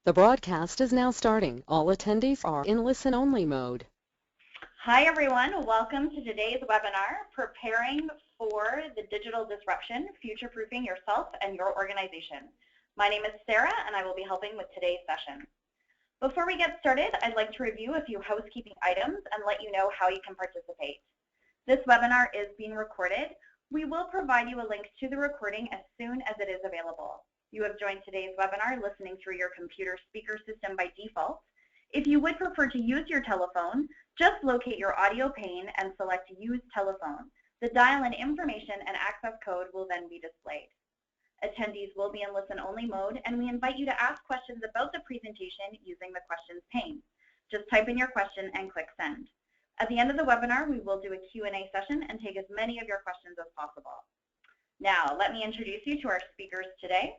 The broadcast is now starting. All attendees are in listen-only mode. Hi everyone, welcome to today's webinar, Preparing for the Digital Disruption, Future-Proofing Yourself and Your Organization. My name is Sarah and I will be helping with today's session. Before we get started, I'd like to review a few housekeeping items and let you know how you can participate. This webinar is being recorded. We will provide you a link to the recording as soon as it is available. You have joined today's webinar listening through your computer speaker system by default. If you would prefer to use your telephone, just locate your audio pane and select Use Telephone. The dial-in information and access code will then be displayed. Attendees will be in listen-only mode, and we invite you to ask questions about the presentation using the questions pane. Just type in your question and click Send. At the end of the webinar, we will do a Q&A session and take as many of your questions as possible. Now, let me introduce you to our speakers today.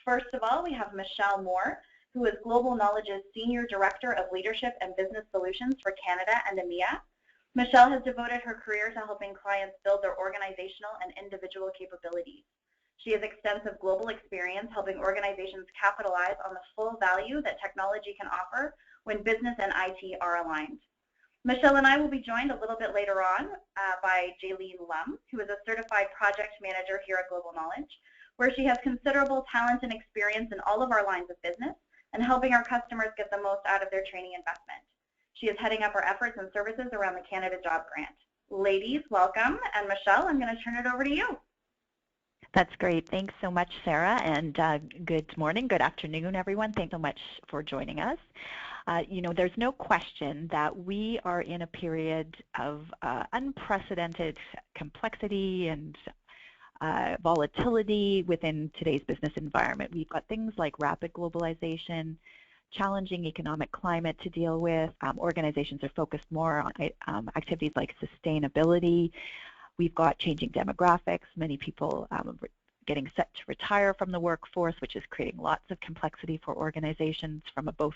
First of all, we have Michelle Moore, who is Global Knowledge's Senior Director of Leadership and Business Solutions for Canada and EMEA. Michelle has devoted her career to helping clients build their organizational and individual capabilities. She has extensive global experience helping organizations capitalize on the full value that technology can offer when business and IT are aligned. Michelle and I will be joined a little bit later on by Jaylene Lum, who is a Certified Project Manager here at Global Knowledge, where she has considerable talent and experience in all of our lines of business and helping our customers get the most out of their training investment. She is heading up our efforts and services around the Canada Job Grant. Ladies, welcome, and Michelle, I'm going to turn it over to you. That's great. Thanks so much, Sarah, and good morning, good afternoon, everyone. Thanks so much for joining us. There's no question that we are in a period of unprecedented complexity and volatility within today's business environment. We've got things like rapid globalization, challenging economic climate to deal with. Organizations are focused more on activities like sustainability. We've got changing demographics, many people getting set to retire from the workforce, which is creating lots of complexity for organizations from both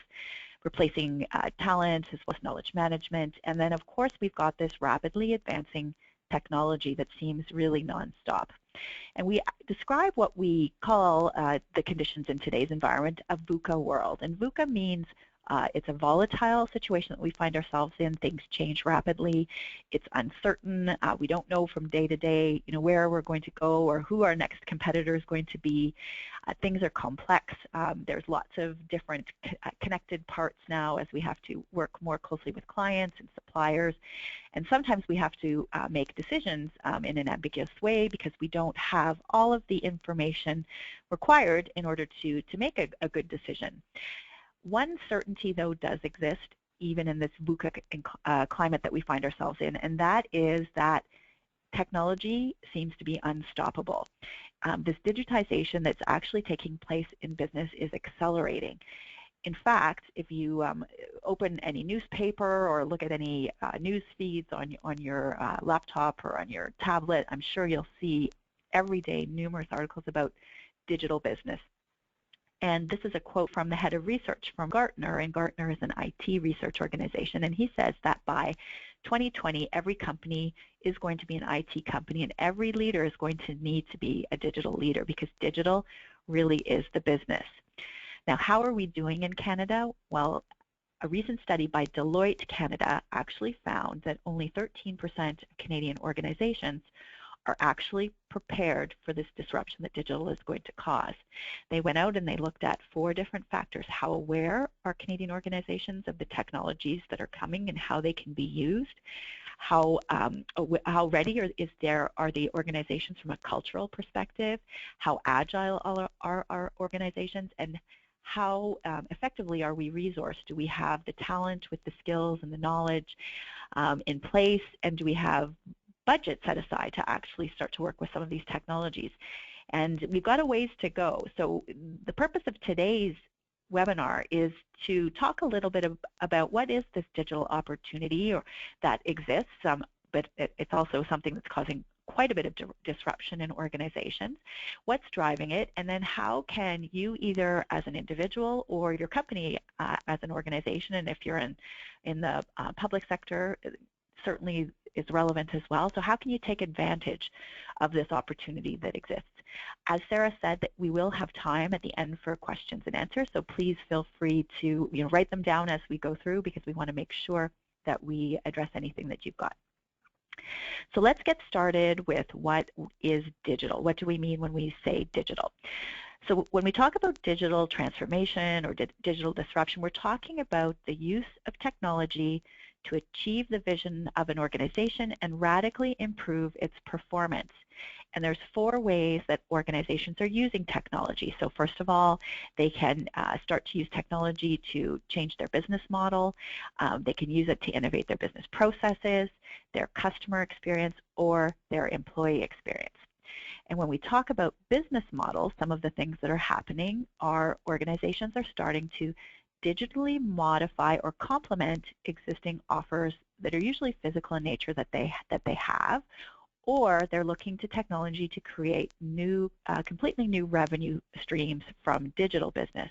replacing talent as well as knowledge management. And then, of course, we've got this rapidly advancing technology that seems really nonstop. And we describe what we call the conditions in today's environment a VUCA world. And VUCA means it's a volatile situation that we find ourselves in. Things change rapidly. It's uncertain. We don't know from day to day, where we're going to go or who our next competitor is going to be. Things are complex. There's lots of different connected parts now as we have to work more closely with clients and suppliers. And sometimes we have to make decisions in an ambiguous way because we don't have all of the information required in order to make a good decision. One certainty, though, does exist even in this VUCA climate that we find ourselves in, and that is that technology seems to be unstoppable. This digitization that's actually taking place in business is accelerating. In fact, if you open any newspaper or look at any news feeds on your laptop or on your tablet, I'm sure you'll see every day numerous articles about digital business. And this is a quote from the head of research from Gartner, and Gartner is an IT research organization, and he says that by 2020, every company is going to be an IT company, and every leader is going to need to be a digital leader because digital really is the business. Now, how are we doing in Canada? Well, a recent study by Deloitte Canada actually found that only 13% of Canadian organizations are actually prepared for this disruption that digital is going to cause. They went out and they looked at 4 different factors. How aware are Canadian organizations of the technologies that are coming and how they can be used? How ready are the organizations from a cultural perspective? How agile are our organizations? And how effectively are we resourced? Do we have the talent with the skills and the knowledge in place? And do we have budget set aside to actually start to work with some of these technologies? And we've got a ways to go. So the purpose of today's webinar is to talk a little bit about what is this digital opportunity that exists, but it's also something that's causing quite a bit of disruption in organizations. What's driving it? And then how can you either as an individual or your company as an organization, and if you're in the public sector, certainly is relevant as well. So how can you take advantage of this opportunity that exists? As Sarah said, that we will have time at the end for questions and answers, so please feel free to write them down as we go through, because we want to make sure that we address anything that you've got. So let's get started with what is digital. What do we mean when we say digital? So when we talk about digital transformation or digital disruption, we're talking about the use of technology to achieve the vision of an organization and radically improve its performance. And there's 4 ways that organizations are using technology. So first of all, they can start to use technology to change their business model. They can use it to innovate their business processes, their customer experience, or their employee experience. And when we talk about business models, some of the things that are happening are organizations are starting to digitally modify or complement existing offers that are usually physical in nature that they have, or they're looking to technology to create new, completely new revenue streams from digital business.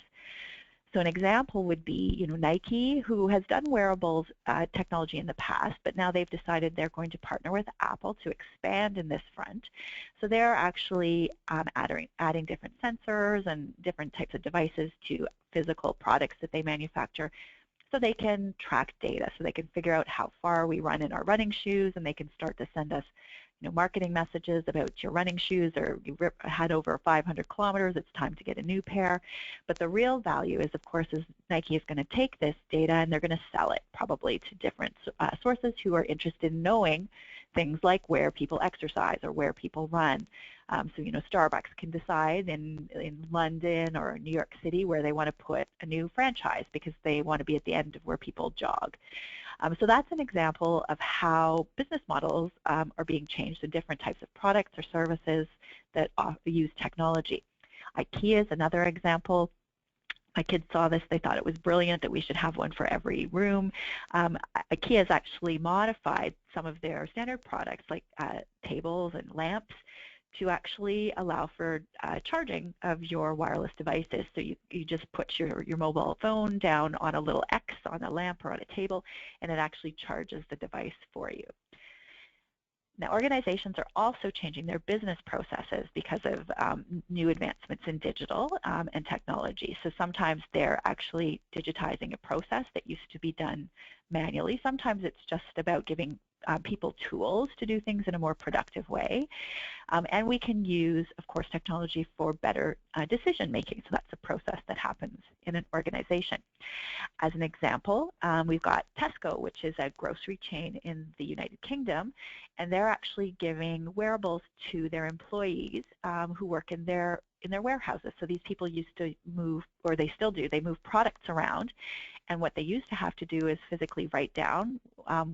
So an example would be, Nike, who has done wearables technology in the past, but now they've decided they're going to partner with Apple to expand in this front. So they're actually adding different sensors and different types of devices to physical products that they manufacture, so they can track data, so they can figure out how far we run in our running shoes, and they can start to send us marketing messages about your running shoes, or you had over 500 kilometers, it's time to get a new pair. But the real value is, of course, is Nike is going to take this data and they're going to sell it probably to different sources who are interested in knowing things like where people exercise or where people run. So, Starbucks can decide in London or New York City where they want to put a new franchise because they want to be at the end of where people jog. So that's an example of how business models are being changed to different types of products or services that use technology. IKEA is another example. My kids saw this, they thought it was brilliant that we should have one for every room. IKEA has actually modified some of their standard products like tables and lamps to actually allow for charging of your wireless devices. So you just put your mobile phone down on a little X on a lamp or on a table, and it actually charges the device for you. Now, organizations are also changing their business processes because of new advancements in digital and technology. So sometimes they're actually digitizing a process that used to be done manually. Sometimes it's just about giving people tools to do things in a more productive way. And we can use, of course, technology for better decision making. So that's a process that happens in an organization. As an example, we've got Tesco, which is a grocery chain in the United Kingdom, and they're actually giving wearables to their employees who work in their warehouses. So these people used to move, or they still do, they move products around, and what they used to have to do is physically write down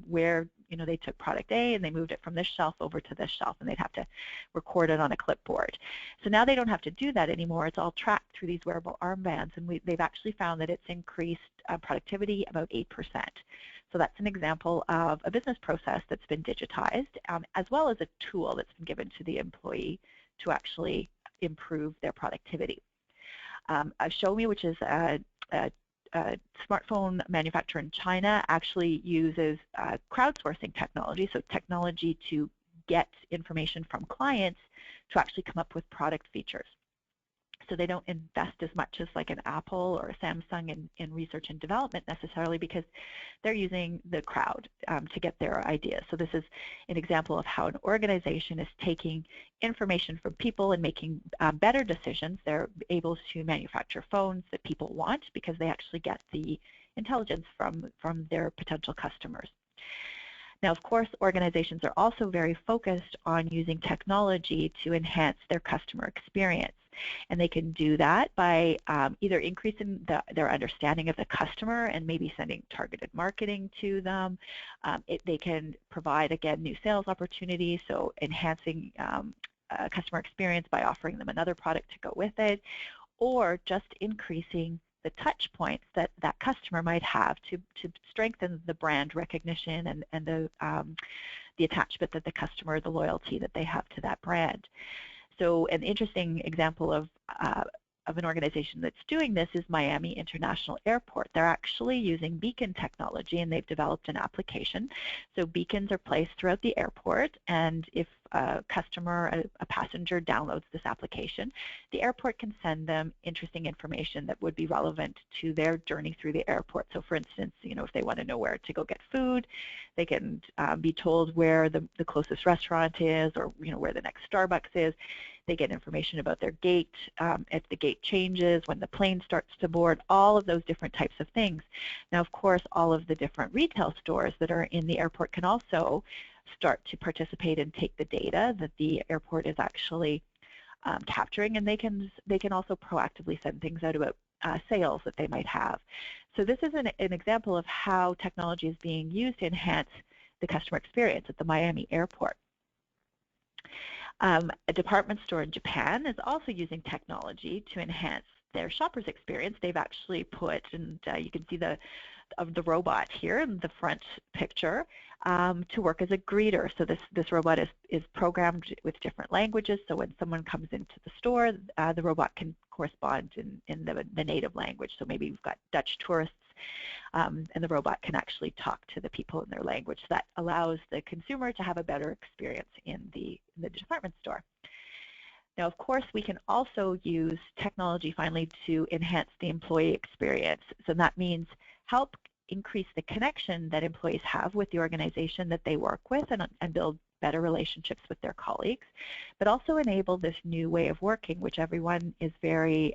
where they took product A and they moved it from this shelf over to this shelf, and they'd have to record it on a clipboard. So now they don't have to do that anymore. It's all tracked through these wearable armbands, and they've actually found that it's increased productivity about 8%. So that's an example of a business process that's been digitized, as well as a tool that's been given to the employee to actually improve their productivity. Xiaomi, which is a smartphone manufacturer in China, actually uses crowdsourcing technology, so technology to get information from clients to actually come up with product features. So they don't invest as much as like an Apple or a Samsung in research and development necessarily, because they're using the crowd to get their ideas. So this is an example of how an organization is taking information from people and making better decisions. They're able to manufacture phones that people want because they actually get the intelligence from their potential customers. Now, of course, organizations are also very focused on using technology to enhance their customer experience. And they can do that by either increasing their understanding of the customer and maybe sending targeted marketing to them. They can provide, again, new sales opportunities, so enhancing customer experience by offering them another product to go with it, or just increasing the touch points that that customer might have to strengthen the brand recognition and the attachment that the customer, the loyalty that they have to that brand. So an interesting example of of an organization that's doing this is Miami International Airport. They're actually using beacon technology, and they've developed an application. So beacons are placed throughout the airport, and if a customer, a passenger downloads this application, the airport can send them interesting information that would be relevant to their journey through the airport. So for instance, if they want to know where to go get food, they can be told where the closest restaurant is, or where the next Starbucks is. They get information about their gate, if the gate changes, when the plane starts to board, all of those different types of things. Now, of course, all of the different retail stores that are in the airport can also start to participate and take the data that the airport is actually capturing, and they can also proactively send things out about sales that they might have. So this is an example of how technology is being used to enhance the customer experience at the Miami airport. A department store in Japan is also using technology to enhance their shoppers' experience. They've actually put, and you can see the robot here in the front picture, to work as a greeter. So this robot is programmed with different languages. So when someone comes into the store, the robot can correspond in the native language. So maybe we've got Dutch tourists, and the robot can actually talk to the people in their language. That allows the consumer to have a better experience in the department store. Now, of course, we can also use technology finally to enhance the employee experience. So that means help increase the connection that employees have with the organization that they work with, and build better relationships with their colleagues, but also enable this new way of working, which everyone is very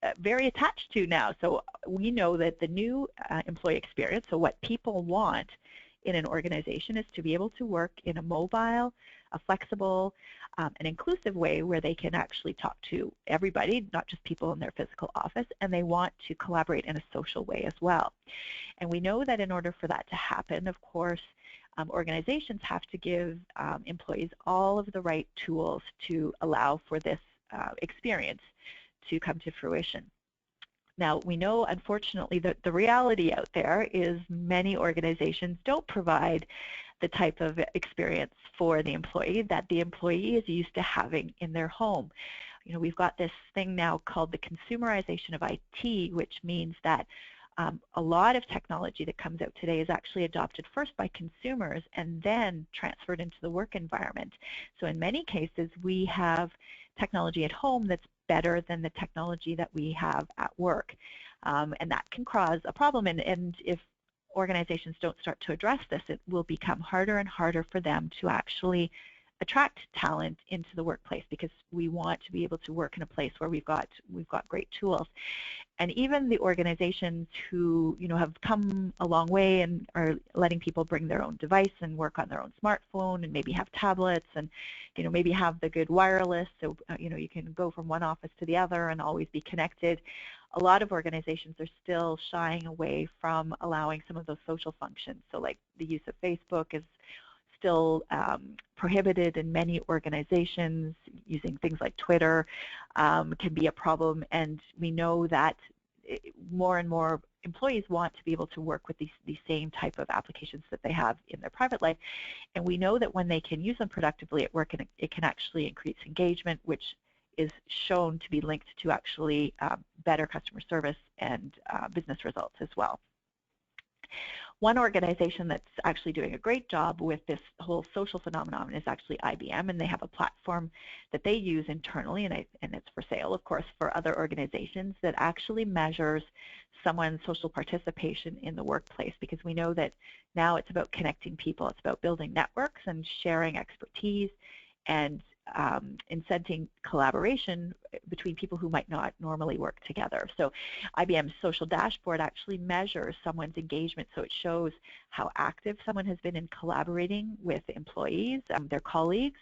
attached to now. So we know that the new employee experience, so what people want in an organization, is to be able to work in a mobile, a flexible, an inclusive way where they can actually talk to everybody, not just people in their physical office, and they want to collaborate in a social way as well. And we know that in order for that to happen, of course, organizations have to give employees all of the right tools to allow for this experience to come to fruition. Now, we know, unfortunately, that the reality out there is many organizations don't provide the type of experience for the employee that the employee is used to having in their home. We've got this thing now called the consumerization of IT, which means that a lot of technology that comes out today is actually adopted first by consumers and then transferred into the work environment. So in many cases, we have technology at home that's better than the technology that we have at work. And that can cause a problem. And if organizations don't start to address this, it will become harder and harder for them to actually attract talent into the workplace, because we want to be able to work in a place where we've got great tools. And even the organizations who have come a long way and are letting people bring their own device and work on their own smartphone, and maybe have tablets, and maybe have the good wireless, so you can go from one office to the other and always be connected. A lot of organizations are still shying away from allowing some of those social functions. So like the use of Facebook is still prohibited in many organizations. Using things like Twitter can be a problem, and we know that more and more employees want to be able to work with these same type of applications that they have in their private life. And we know that when they can use them productively at work, it can actually increase engagement, which is shown to be linked to actually better customer service and business results as well. One organization that's actually doing a great job with this whole social phenomenon is actually IBM, and they have a platform that they use internally, and it's for sale, of course, for other organizations, that actually measures someone's social participation in the workplace, because we know that now it's about connecting people, it's about building networks and sharing expertise and incenting collaboration between people who might not normally work together. So IBM's social dashboard actually measures someone's engagement, so it shows how active someone has been in collaborating with employees, their colleagues,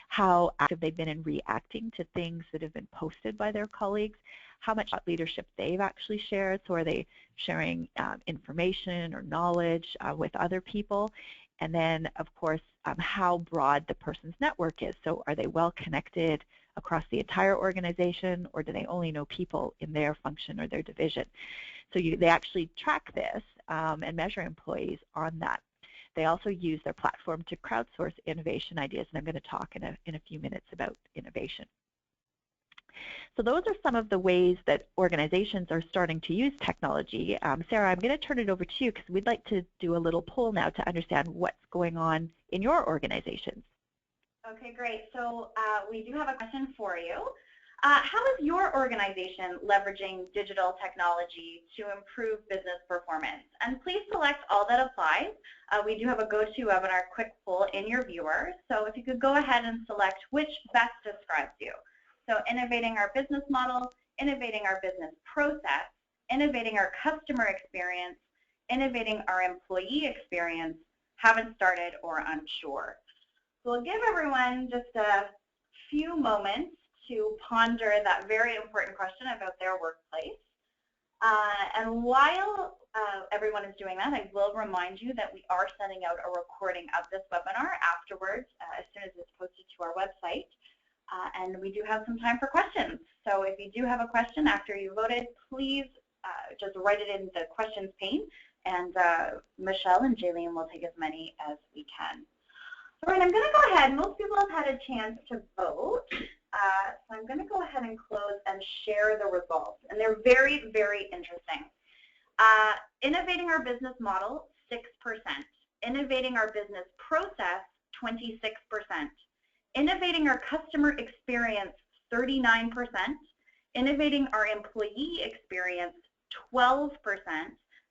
how active they've been in reacting to things that have been posted by their colleagues, how much leadership they've actually shared, so are they sharing information or knowledge with other people, and then, of course, how broad the person's network is. So are they well connected across the entire organization, or do they only know people in their function or their division? So they actually track this and measure employees on that. They also use their platform to crowdsource innovation ideas, and I'm going to talk in a few minutes about innovation. So those are some of the ways that organizations are starting to use technology. Sarah, I'm going to turn it over to you because we'd like to do a little poll now to understand what's going on in your organizations. Okay, great. So we do have a question for you. How is your organization leveraging digital technology to improve business performance? And please select all that applies. We do have a GoToWebinar quick poll in your viewer. So if you could go ahead and select which best describes you. So innovating our business model, innovating our business process, innovating our customer experience, innovating our employee experience, haven't started or unsure. So we'll give everyone just a few moments to ponder that very important question about their workplace. And while everyone is doing that, I will remind you that we are sending out a recording of this webinar afterwards as soon as it's posted to our website. And we do have some time for questions. So if you do have a question after you voted, please just write it in the questions pane, and Michelle and Jaylene will take as many as we can. All right, I'm going to go ahead. Most people have had a chance to vote. So I'm going to go ahead and close and share the results. And they're very, very interesting. Innovating our business model, 6%. Innovating our business process, 26%. Innovating our customer experience, 39%. Innovating our employee experience, 12%.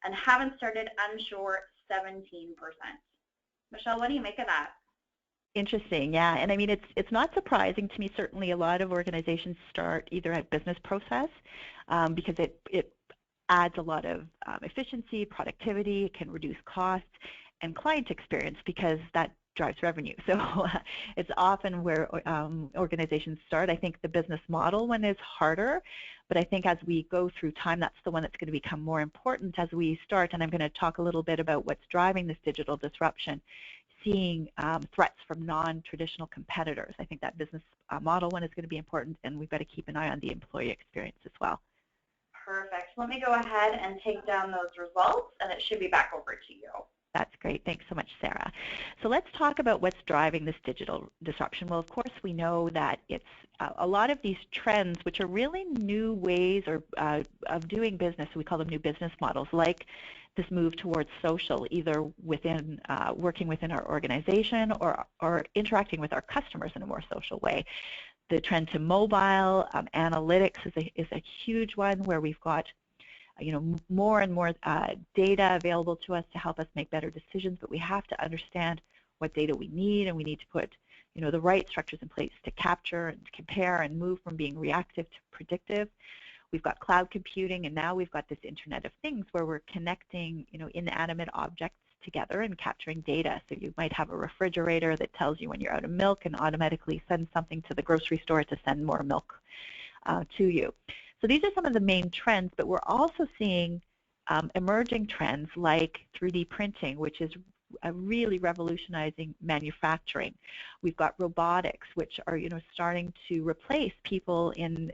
And haven't started unsure, 17%. Michelle, what do you make of that? Interesting, yeah, and I mean it's not surprising to me. Certainly, a lot of organizations start either at business process because it adds a lot of efficiency, productivity, it can reduce costs, and client experience because that drives revenue. So it's often where organizations start. I think the business model one is harder, but I think as we go through time, that's the one that's going to become more important as we start. And I'm going to talk a little bit about what's driving this digital disruption. Seeing threats from non-traditional competitors. I think that business model one is going to be important, and we've got to keep an eye on the employee experience as well. Perfect. Let me go ahead and take down those results, and it should be back over to you. That's great. Thanks so much, Sarah. So let's talk about what's driving this digital disruption. Well, of course, we know that it's a lot of these trends, which are really new ways of doing business. We call them new business models, like this move towards social, either within working within our organization or interacting with our customers in a more social way. The trend to mobile analytics is a huge one where we've got more and more data available to us to help us make better decisions, but we have to understand what data we need, and we need to put the right structures in place to capture and compare and move from being reactive to predictive. We've got cloud computing, and now we've got this Internet of Things where we're connecting inanimate objects together and capturing data. So you might have a refrigerator that tells you when you're out of milk and automatically sends something to the grocery store to send more milk to you. So these are some of the main trends, but we're also seeing emerging trends like 3D printing, which is really revolutionizing manufacturing. We've got robotics, which are starting to replace people in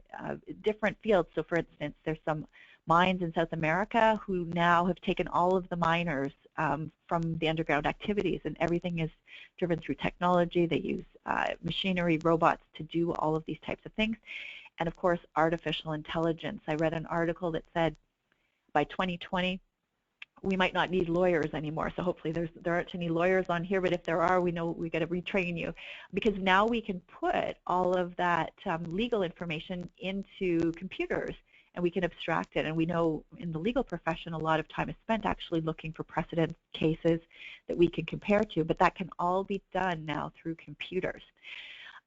different fields. So for instance, there's some mines in South America who now have taken all of the miners from the underground activities, and everything is driven through technology. They use machinery, robots to do all of these types of things. And of course, artificial intelligence. I read an article that said by 2020, we might not need lawyers anymore. So hopefully there aren't any lawyers on here, but if there are, we know we got to retrain you, because now we can put all of that legal information into computers and we can abstract it. And we know in the legal profession, a lot of time is spent actually looking for precedent cases that we can compare to, but that can all be done now through computers.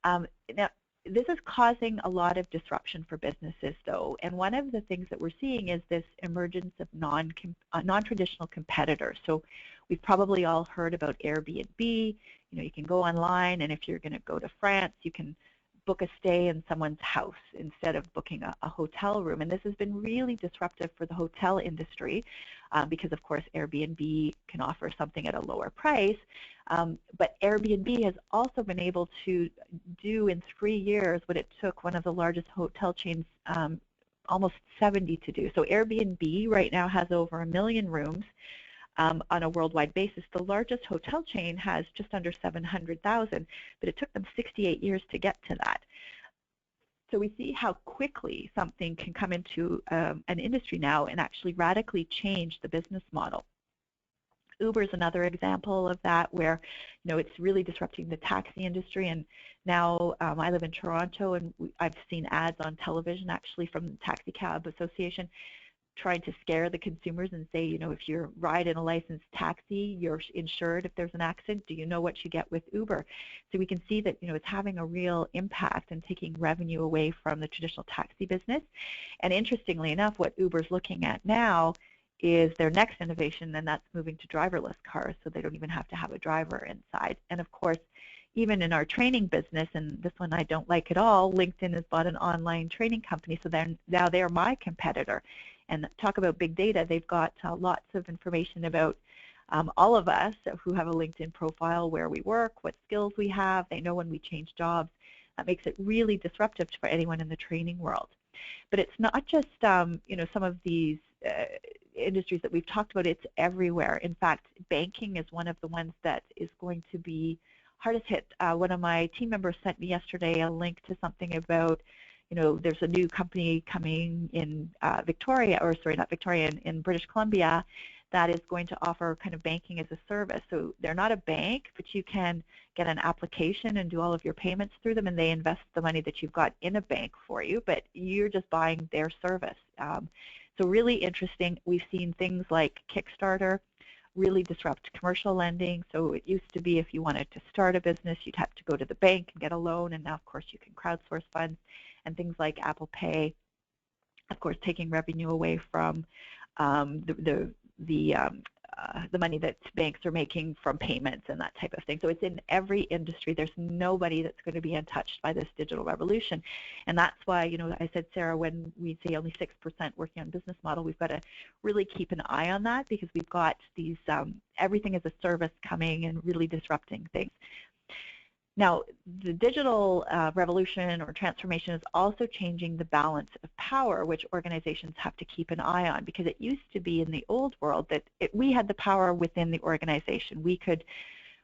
Now, this is causing a lot of disruption for businesses, though, and one of the things that we're seeing is this emergence of non-traditional competitors. So we've probably all heard about Airbnb. You can go online, and if you're going to go to France, you can book a stay in someone's house instead of booking a hotel room. And this has been really disruptive for the hotel industry because, of course, Airbnb can offer something at a lower price. But Airbnb has also been able to do in 3 years what it took one of the largest hotel chains almost 70 to do. So Airbnb right now has over 1 million rooms on a worldwide basis. The largest hotel chain has just under 700,000, but it took them 68 years to get to that. So we see how quickly something can come into an industry now and actually radically change the business model. Uber is another example of that, where it's really disrupting the taxi industry. And now I live in Toronto, and I've seen ads on television actually from the Taxi Cab Association trying to scare the consumers and say, if you ride in a licensed taxi, you're insured if there's an accident. Do you know what you get with Uber? So we can see that it's having a real impact and taking revenue away from the traditional taxi business. And interestingly enough, what Uber's looking at now is their next innovation, and that's moving to driverless cars, so they don't even have to have a driver inside. And of course, even in our training business, and this one I don't like at all, LinkedIn has bought an online training company, so now they're my competitor. And talk about big data, they've got lots of information about all of us who have a LinkedIn profile, where we work, what skills we have. They know when we change jobs. That makes it really disruptive for anyone in the training world. But it's not just some of these industries that we've talked about. It's everywhere. In fact, banking is one of the ones that is going to be hardest hit. One of my team members sent me yesterday a link to something about there's a new company coming in in British Columbia that is going to offer kind of banking as a service. So they're not a bank, but you can get an application and do all of your payments through them, and they invest the money that you've got in a bank for you, but you're just buying their service. So really interesting. We've seen things like Kickstarter really disrupt commercial lending. So it used to be if you wanted to start a business, you'd have to go to the bank and get a loan, and now of course you can crowdsource funds. And things like Apple Pay, of course, taking revenue away from the money that banks are making from payments and that type of thing. So it's in every industry. There's nobody that's going to be untouched by this digital revolution. And that's why, I said, Sarah, when we say only 6% working on business model, we've got to really keep an eye on that, because we've got these everything as a service coming and really disrupting things. Now, the digital revolution or transformation is also changing the balance of power, which organizations have to keep an eye on, because it used to be in the old world that we had the power within the organization. We could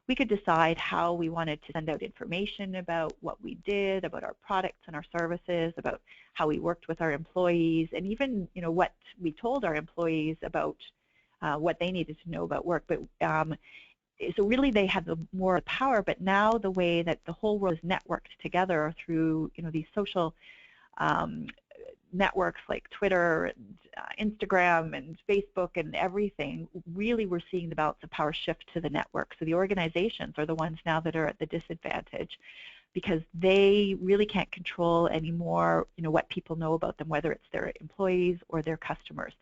decide how we wanted to send out information about what we did, about our products and our services, about how we worked with our employees, and even what we told our employees about what they needed to know about work. But so really they had more power, but now the way that the whole world is networked together through these social networks like Twitter and Instagram and Facebook and everything, really we're seeing the balance of power shift to the network. So the organizations are the ones now that are at the disadvantage, because they really can't control anymore what people know about them, whether it's their employees or their customers.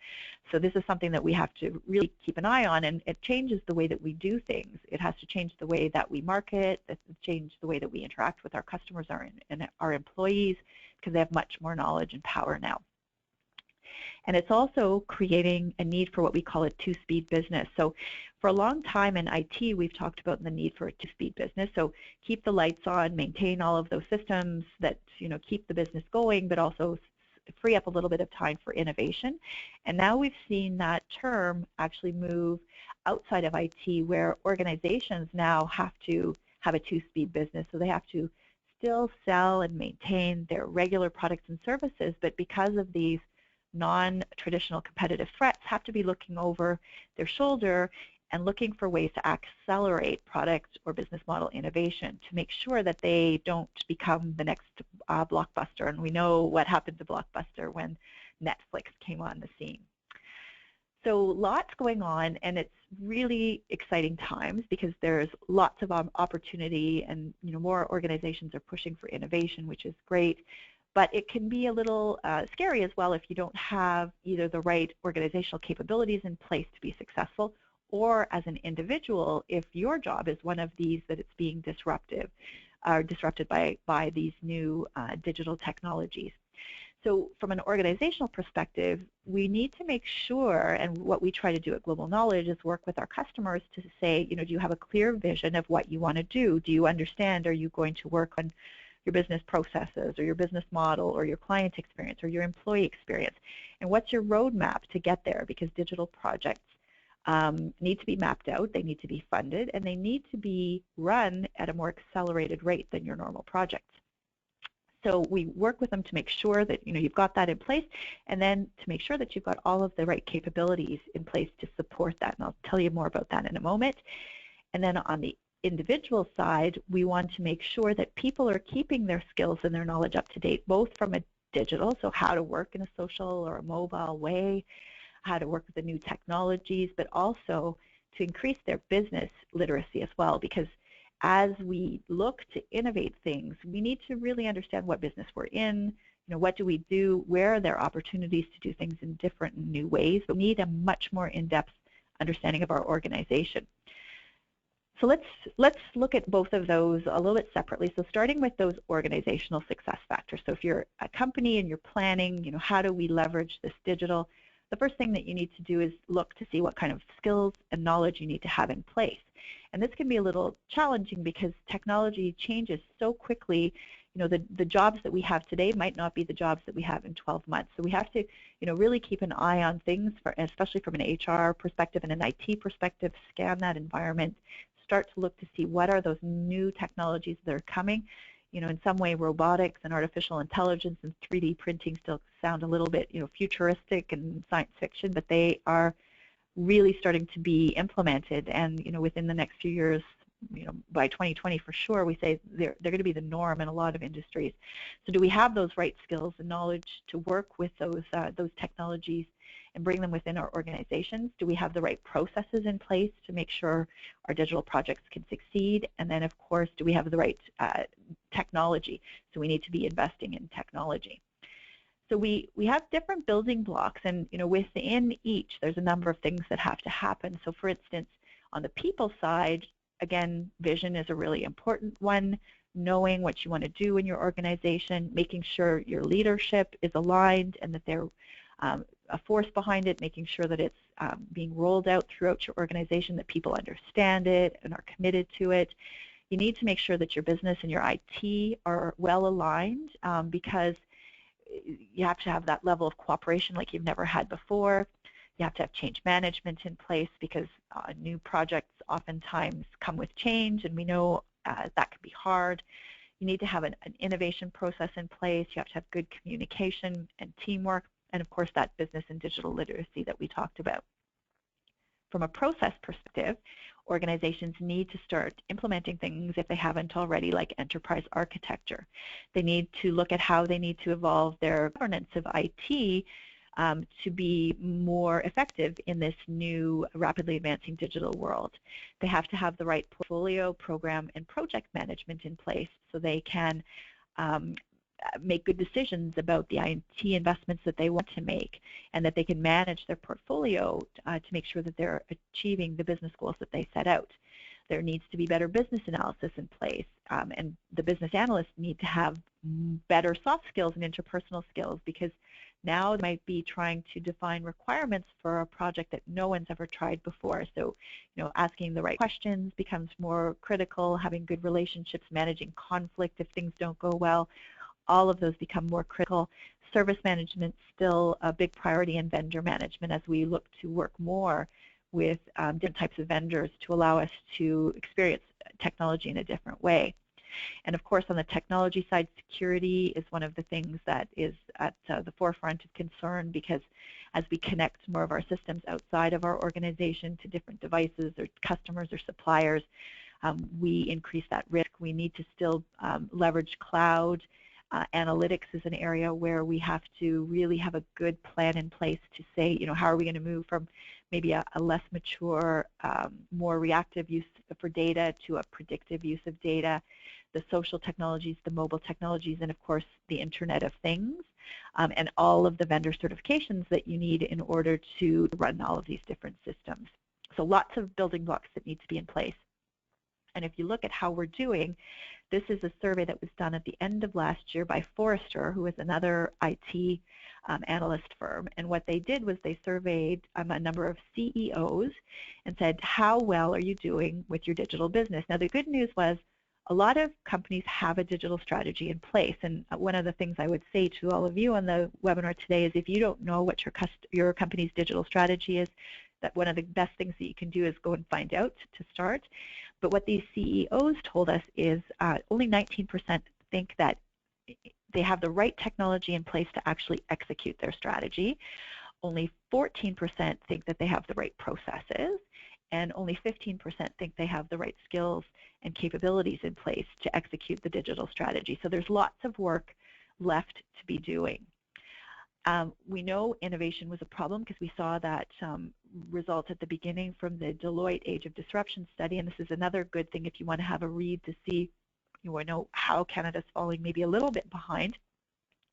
So this is something that we have to really keep an eye on, and it changes the way that we do things. It has to change the way that we market, it change the way that we interact with our customers and our employees, because they have much more knowledge and power now. And it's also creating a need for what we call a two-speed business. So for a long time in IT, we've talked about the need for a two-speed business. So keep the lights on, maintain all of those systems that keep the business going, but also free up a little bit of time for innovation. And now we've seen that term actually move outside of IT, where organizations now have to have a two-speed business. So they have to still sell and maintain their regular products and services, but because of these non-traditional competitive threats, have to be looking over their shoulder and looking for ways to accelerate product or business model innovation to make sure that they don't become the next Blockbuster. And we know what happened to Blockbuster when Netflix came on the scene. So lots going on, and it's really exciting times because there's lots of opportunity, and more organizations are pushing for innovation, which is great. But it can be a little scary as well if you don't have either the right organizational capabilities in place to be successful, or as an individual, if your job is one of these that it's being disrupted by these new digital technologies. So from an organizational perspective, we need to make sure, and what we try to do at Global Knowledge is work with our customers to say, do you have a clear vision of what you want to do? Do you understand? Are you going to work on your business processes or your business model or your client experience or your employee experience? And what's your roadmap to get there? Because digital projects need to be mapped out, they need to be funded, and they need to be run at a more accelerated rate than your normal projects. So we work with them to make sure that you've got that in place, and then to make sure that you've got all of the right capabilities in place to support that. And I'll tell you more about that in a moment. And then on the individual side, we want to make sure that people are keeping their skills and their knowledge up to date, both from a digital, so how to work in a social or a mobile way, how to work with the new technologies, but also to increase their business literacy as well, because as we look to innovate things, we need to really understand what business we're in, what do we do, where are there opportunities to do things in different and new ways. But we need a much more in-depth understanding of our organization. So let's look at both of those a little bit separately. So starting with those organizational success factors. So if you're a company and you're planning, how do we leverage this digital? The first thing that you need to do is look to see what kind of skills and knowledge you need to have in place. And this can be a little challenging because technology changes so quickly. The jobs that we have today might not be the jobs that we have in 12 months. So we have to, really keep an eye on things, especially from an HR perspective and an IT perspective, scan that environment, start to look to see what are those new technologies that are coming. In some way, robotics and artificial intelligence and 3D printing still sound a little bit, futuristic and science fiction, but they are really starting to be implemented. And, within the next few years, by 2020 for sure, we say they're going to be the norm in a lot of industries. So do we have those right skills and knowledge to work with those technologies and bring them within our organizations? Do we have the right processes in place to make sure our digital projects can succeed? And then, of course, do we have the right technology? So we need to be investing in technology. So we have different building blocks, and within each, there's a number of things that have to happen. So for instance, on the people side, again, vision is a really important one. Knowing what you want to do in your organization, making sure your leadership is aligned and that they're a force behind it, making sure that it's being rolled out throughout your organization, that people understand it and are committed to it. You need to make sure that your business and your IT are well aligned because you have to have that level of cooperation like you've never had before. You have to have change management in place because new projects oftentimes come with change, and we know that can be hard. You need to have an innovation process in place. You have to have good communication and teamwork, and of course that business and digital literacy that we talked about. From a process perspective, organizations need to start implementing things if they haven't already, like enterprise architecture. They need to look at how they need to evolve their governance of IT to be more effective in this new rapidly advancing digital world. They have to have the right portfolio, program, and project management in place so they can make good decisions about the IT investments that they want to make, and that they can manage their portfolio to make sure that they're achieving the business goals that they set out. There needs to be better business analysis in place, and the business analysts need to have better soft skills and interpersonal skills, because now they might be trying to define requirements for a project that no one's ever tried before. So, asking the right questions becomes more critical, having good relationships, managing conflict if things don't go well. All of those become more critical. Service management still a big priority, in vendor management as we look to work more with different types of vendors to allow us to experience technology in a different way. And of course, on the technology side, security is one of the things that is at the forefront of concern, because as we connect more of our systems outside of our organization to different devices or customers or suppliers, we increase that risk. We need to still leverage cloud. Analytics is an area where we have to really have a good plan in place to say, how are we going to move from maybe a less mature, more reactive use for data to a predictive use of data, the social technologies, the mobile technologies, and of course the Internet of Things, and all of the vendor certifications that you need in order to run all of these different systems. So lots of building blocks that need to be in place. And if you look at how we're doing, this is a survey that was done at the end of last year by Forrester, who is another IT analyst firm. And what they did was they surveyed a number of CEOs and said, how well are you doing with your digital business? Now, the good news was a lot of companies have a digital strategy in place. And one of the things I would say to all of you on the webinar today is if you don't know what your company's digital strategy is, that one of the best things that you can do is go and find out to start. But what these CEOs told us is only 19% think that they have the right technology in place to actually execute their strategy. Only 14% think that they have the right processes, and only 15% think they have the right skills and capabilities in place to execute the digital strategy. So there's lots of work left to be doing. We know innovation was a problem because we saw that result at the beginning from the Deloitte Age of Disruption study, and this is another good thing if you want to have a read to see, you want to know how Canada's falling maybe a little bit behind,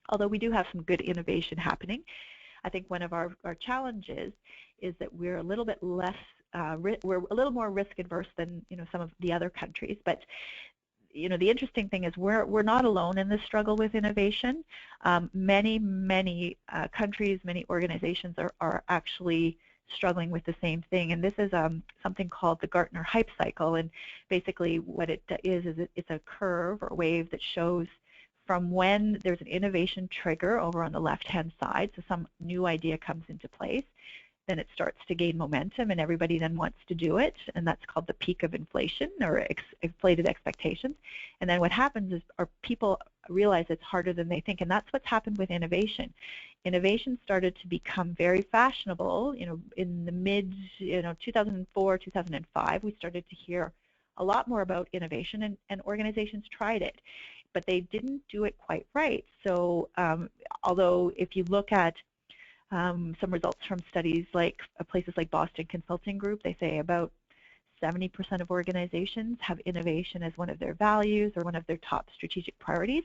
although we do have some good innovation happening. I think one of our challenges is that we're a little bit less, we're a little more risk adverse than some of the other countries, but the interesting thing is we're not alone in this struggle with innovation. Many countries, many organizations are actually struggling with the same thing, and this is something called the Gartner hype cycle. And basically what it is it's a curve or wave that shows from when there's an innovation trigger over on the left-hand side, so some new idea comes into place, then it starts to gain momentum and everybody then wants to do it, and that's called the peak of inflation or inflated expectations. And then what happens is our people realize it's harder than they think, and that's what's happened with innovation. Innovation started to become very fashionable, in the mid, 2004, 2005, we started to hear a lot more about innovation, and organizations tried it, but they didn't do it quite right. So although if you look at some results from studies like places like Boston Consulting Group, they say about 70% of organizations have innovation as one of their values or one of their top strategic priorities.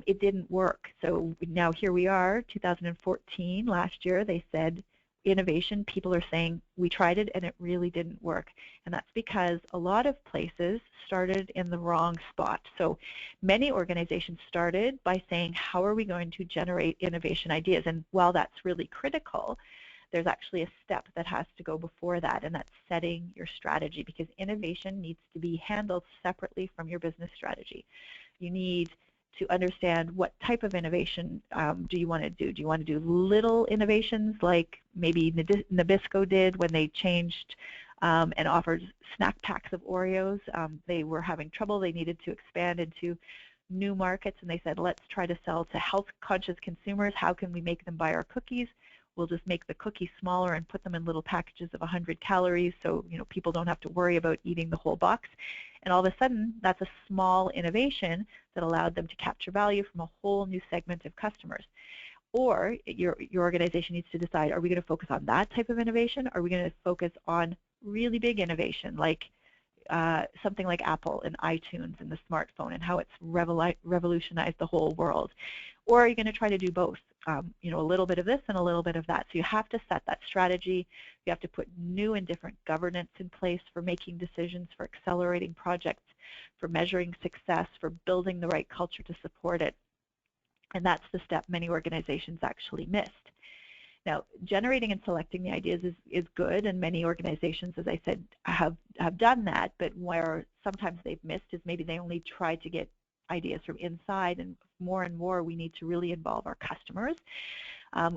It didn't work. So now here we are, 2014, last year, they said innovation, people are saying we tried it and it really didn't work. And that's because a lot of places started in the wrong spot. So many organizations started by saying, how are we going to generate innovation ideas? And while that's really critical, there's actually a step that has to go before that, and that's setting your strategy, because innovation needs to be handled separately from your business strategy. You need to understand what type of innovation do you want to do. Do you want to do little innovations like maybe Nabisco did when they changed and offered snack packs of Oreos? They were having trouble. They needed to expand into new markets, and they said, let's try to sell to health-conscious consumers. How can we make them buy our cookies? We'll just make the cookies smaller and put them in little packages of 100 calories so people don't have to worry about eating the whole box. And all of a sudden, that's a small innovation that allowed them to capture value from a whole new segment of customers. Or your organization needs to decide, are we going to focus on that type of innovation? Or are we going to focus on really big innovation like something like Apple and iTunes and the smartphone and how it's revolutionized the whole world? Or are you going to try to do both? A little bit of this and a little bit of that. So you have to set that strategy. You have to put new and different governance in place for making decisions, for accelerating projects, for measuring success, for building the right culture to support it. And that's the step many organizations actually missed. Now, generating and selecting the ideas is good, and many organizations, as I said, have done that, but where sometimes they've missed is maybe they only try to get ideas from inside, and more we need to really involve our customers.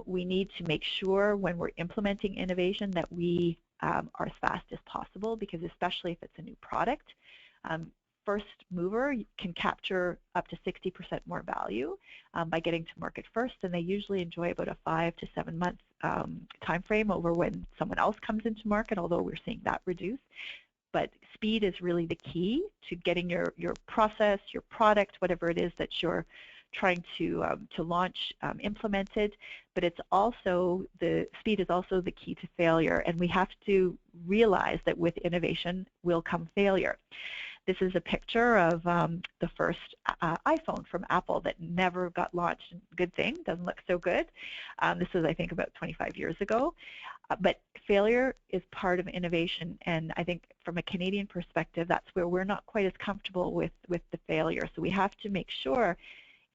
We need to make sure when we're implementing innovation that we are as fast as possible, because especially if it's a new product, first mover can capture up to 60% more value by getting to market first, and they usually enjoy about a 5 to 7 month time frame over when someone else comes into market, although we're seeing that reduce. But speed is really the key to getting your process, your product, whatever it is that you're trying to launch implemented. But it's also speed is also the key to failure, and we have to realize that with innovation will come failure. This is a picture of the first iPhone from Apple that never got launched. Good thing, doesn't look so good. This was, I think, about 25 years ago. But failure is part of innovation, and I think from a Canadian perspective, that's where we're not quite as comfortable with the failure. So we have to make sure,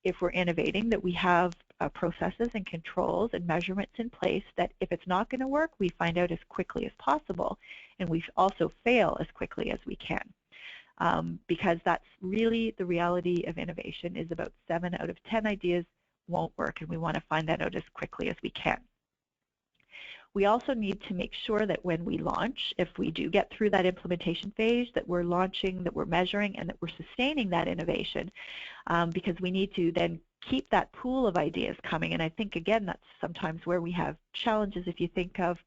if we're innovating, that we have processes and controls and measurements in place that if it's not going to work, we find out as quickly as possible, and we also fail as quickly as we can. Because that's really the reality of innovation, is about 7 out of 10 ideas won't work, and we want to find that out as quickly as we can. We also need to make sure that when we launch, if we do get through that implementation phase, that we're launching, that we're measuring, and that we're sustaining that innovation, because we need to then keep that pool of ideas coming. And I think, again, that's sometimes where we have challenges. If you think of,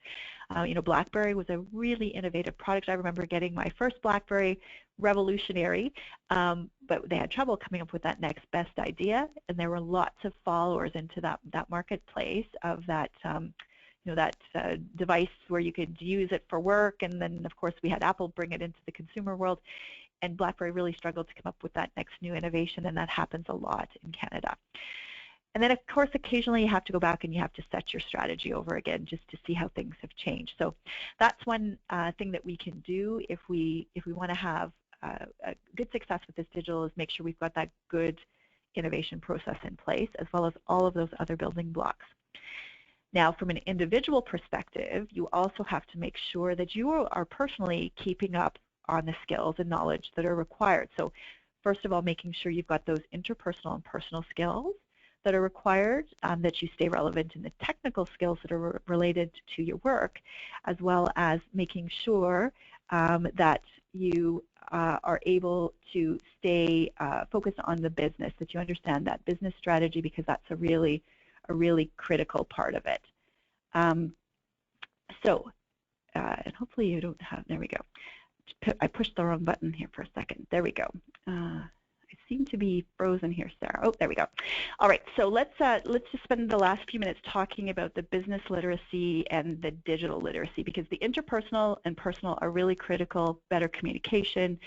BlackBerry was a really innovative product. I remember getting my first BlackBerry, revolutionary, but they had trouble coming up with that next best idea, and there were lots of followers into that marketplace of that device where you could use it for work, and then of course we had Apple bring it into the consumer world, and BlackBerry really struggled to come up with that next new innovation, and that happens a lot in Canada. And then, of course, occasionally you have to go back and you have to set your strategy over again just to see how things have changed. So that's one thing that we can do if we want to have a good success with this digital, is make sure we've got that good innovation process in place, as well as all of those other building blocks. Now, from an individual perspective, you also have to make sure that you are personally keeping up on the skills and knowledge that are required. So first of all, making sure you've got those interpersonal and personal skills that are required, that you stay relevant in the technical skills that are related to your work, as well as making sure that you are able to stay focused on the business, that you understand that business strategy, because that's a really critical part of it. And hopefully you don't have, there we go. I pushed the wrong button here for a second. There we go. I seem to be frozen here, Sarah. Oh, there we go. All right, so let's just spend the last few minutes talking about the business literacy and the digital literacy, because the interpersonal and personal are really critical. Better communication,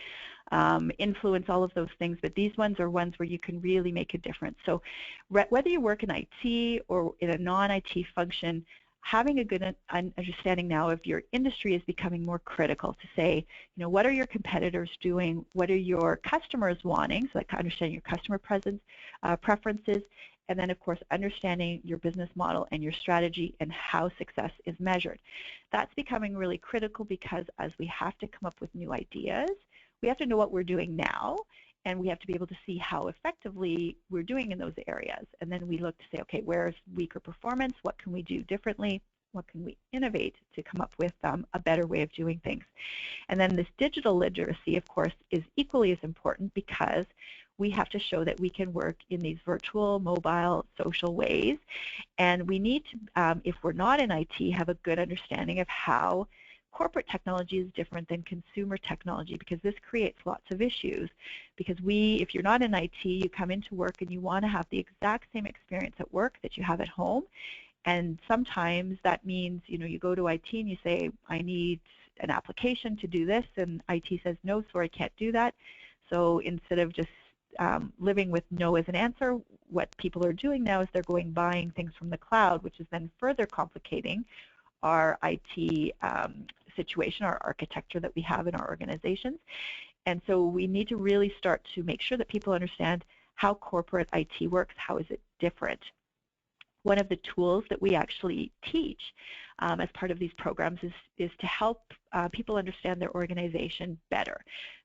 influence, all of those things, but these ones are ones where you can really make a difference. So whether you work in IT or in a non-IT function, having a good understanding now of your industry is becoming more critical to say, what are your competitors doing? What are your customers wanting? So like understanding your customer preferences, and then of course understanding your business model and your strategy and how success is measured. That's becoming really critical, because as we have to come up with new ideas, we have to know what we're doing now, and we have to be able to see how effectively we're doing in those areas. And then we look to say, okay, where's weaker performance? What can we do differently? What can we innovate to come up with a better way of doing things? And then this digital literacy, of course, is equally as important, because we have to show that we can work in these virtual, mobile, social ways. And we need to, if we're not in IT, have a good understanding of how corporate technology is different than consumer technology, because this creates lots of issues. Because if you're not in IT, you come into work and you want to have the exact same experience at work that you have at home. And sometimes that means, you go to IT and you say, I need an application to do this, and IT says, no, sorry, I can't do that. So instead of just living with no as an answer, what people are doing now is they're buying things from the cloud, which is then further complicating our IT situation, our architecture that we have in our organizations. And so we need to really start to make sure that people understand how corporate IT works, how is it different. One of the tools that we actually teach as part of these programs is to help people understand their organization better.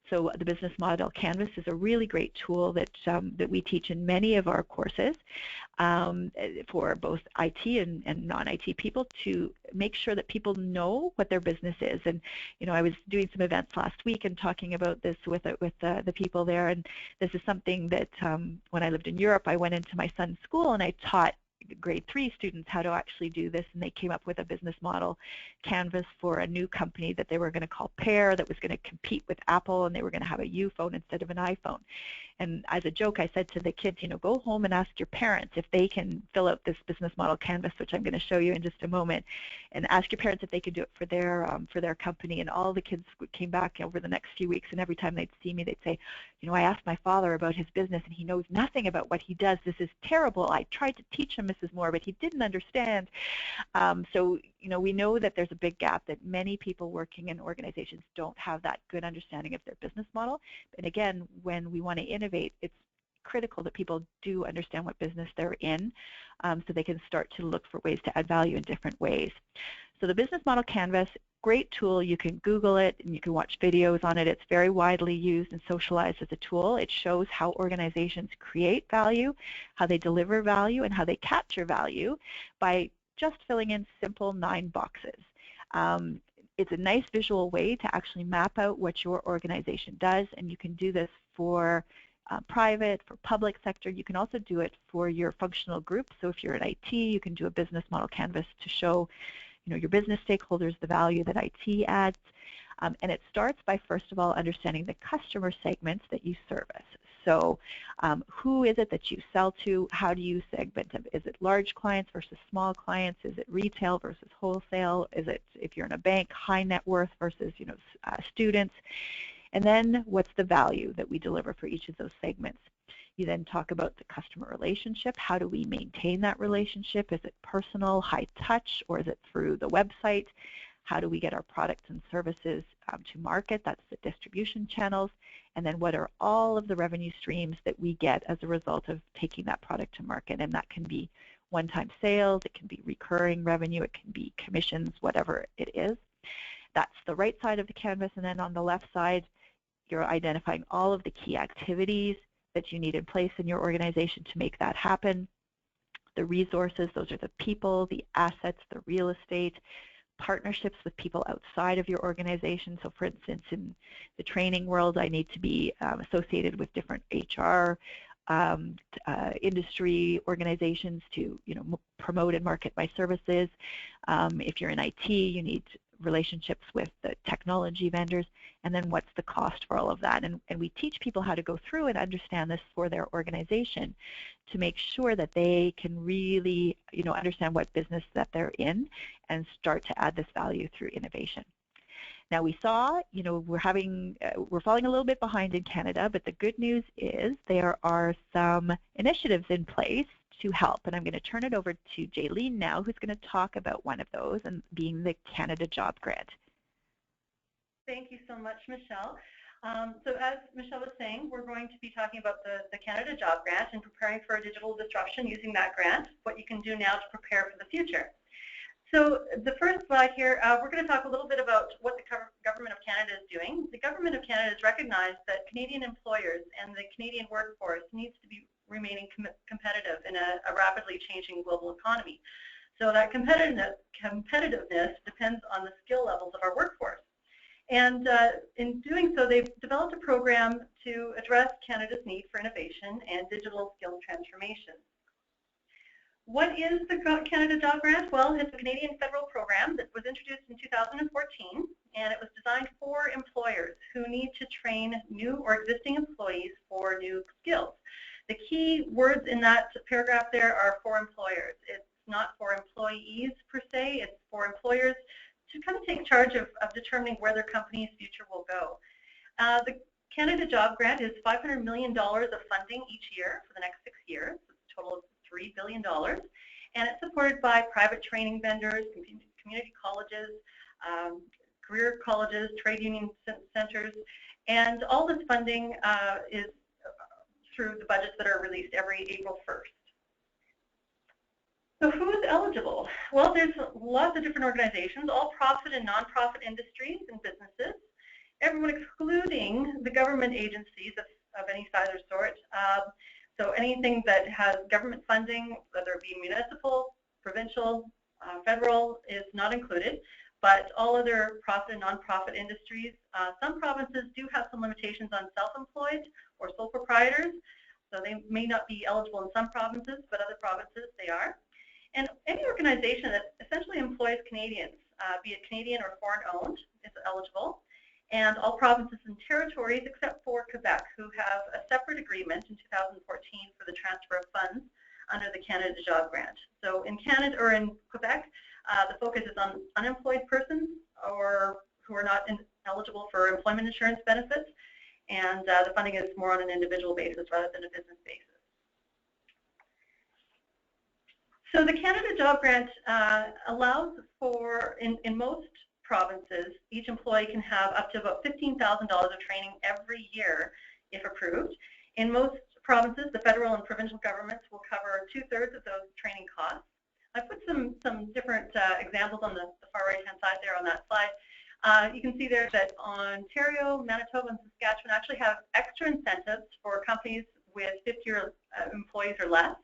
So the Business Model Canvas is a really great tool that we teach in many of our courses for both IT and non-IT people, to make sure that people know what their business is. And I was doing some events last week and talking about this with the people there, and this is something that when I lived in Europe, I went into my son's school and I taught grade 3 students how to actually do this, and they came up with a business model canvas for a new company that they were going to call Pear, that was going to compete with Apple, and they were going to have a U phone instead of an iPhone. And as a joke, I said to the kids, go home and ask your parents if they can fill out this business model canvas, which I'm going to show you in just a moment, and ask your parents if they could do it for their company. And all the kids came back over the next few weeks, and every time they'd see me, they'd say, I asked my father about his business, and he knows nothing about what he does. This is terrible. I tried to teach him, Mrs. Moore, but he didn't understand. So we know that there's a big gap, that many people working in organizations don't have that good understanding of their business model. And again, when we want to innovate, it's critical that people do understand what business they're in, so they can start to look for ways to add value in different ways. So the Business Model Canvas, great tool. You can Google it and you can watch videos on it. It's very widely used and socialized as a tool. It shows how organizations create value, how they deliver value, and how they capture value by just filling in simple 9 boxes. It's a nice visual way to actually map out what your organization does, and you can do this for private, for public sector. You can also do it for your functional group. So if you're in IT, you can do a business model canvas to show your business stakeholders the value that IT adds. And it starts by, first of all, understanding the customer segments that you service. So who is it that you sell to? How do you segment them? Is it large clients versus small clients? Is it retail versus wholesale? Is it, if you're in a bank, high net worth versus students? And then what's the value that we deliver for each of those segments? You then talk about the customer relationship. How do we maintain that relationship? Is it personal, high touch, or is it through the website? How do we get our products and services to market? That's the distribution channels. And then what are all of the revenue streams that we get as a result of taking that product to market? And that can be one-time sales, it can be recurring revenue, it can be commissions, whatever it is. That's the right side of the canvas. And then on the left side, you're identifying all of the key activities that you need in place in your organization to make that happen. The resources, those are the people, the assets, the real estate, partnerships with people outside of your organization. So for instance, in the training world, I need to be associated with different HR industry organizations to promote and market my services. If you're in IT, you need relationships with the technology vendors, and then what's the cost for all of that. And we teach people how to go through and understand this for their organization to make sure that they can really understand what business that they're in and start to add this value through innovation. Now we saw, we're falling a little bit behind in Canada, but the good news is there are some initiatives in place to help, and I'm going to turn it over to Jaylene now, who's going to talk about one of those, and being the Canada Job Grant. Thank you so much, Michelle. So as Michelle was saying, we're going to be talking about the Canada Job Grant and preparing for a digital disruption using that grant, what you can do now to prepare for the future. So the first slide here, we're going to talk a little bit about what the Government of Canada is doing. The Government of Canada has recognized that Canadian employers and the Canadian workforce needs to be remaining competitive in a rapidly changing global economy. So that competitiveness depends on the skill levels of our workforce. And in doing so, they've developed a program to address Canada's need for innovation and digital skills transformation. What is the Canada Job Grant? Well, it's a Canadian federal program that was introduced in 2014, and it was designed for employers who need to train new or existing employees for new skills. The key words in that paragraph there are for employers. It's not for employees per se, it's for employers to kind of take charge of determining where their company's future will go. The Canada Job Grant is $500 million of funding each year for the next 6 years. It's a total of $3 billion, and it's supported by private training vendors, community colleges, career colleges, trade union centers, and all this funding is through the budgets that are released every April 1st. So who is eligible? Well, there's lots of different organizations, all profit and non-profit industries and businesses, everyone excluding the government agencies of any size or sort. So anything that has government funding, whether it be municipal, provincial, federal, is not included, but all other profit and non-profit industries. Some provinces do have some limitations on self-employed or sole proprietors, so they may not be eligible in some provinces, but other provinces they are. And any organization that essentially employs Canadians, be it Canadian or foreign owned, is eligible. And all provinces and territories except for Quebec, who have a separate agreement in 2014 for the transfer of funds under the Canada Job Grant. So in Canada or in Quebec, the focus is on unemployed persons or who are not eligible for employment insurance benefits, and the funding is more on an individual basis rather than a business basis. So the Canada Job Grant allows for, in most provinces, each employee can have up to about $15,000 of training every year if approved. In most provinces, the federal and provincial governments will cover 2/3 of those training costs. I put some different examples on the far right-hand side there on that slide. You can see there that Ontario, Manitoba, and Saskatchewan actually have extra incentives for companies with 50 employees or less.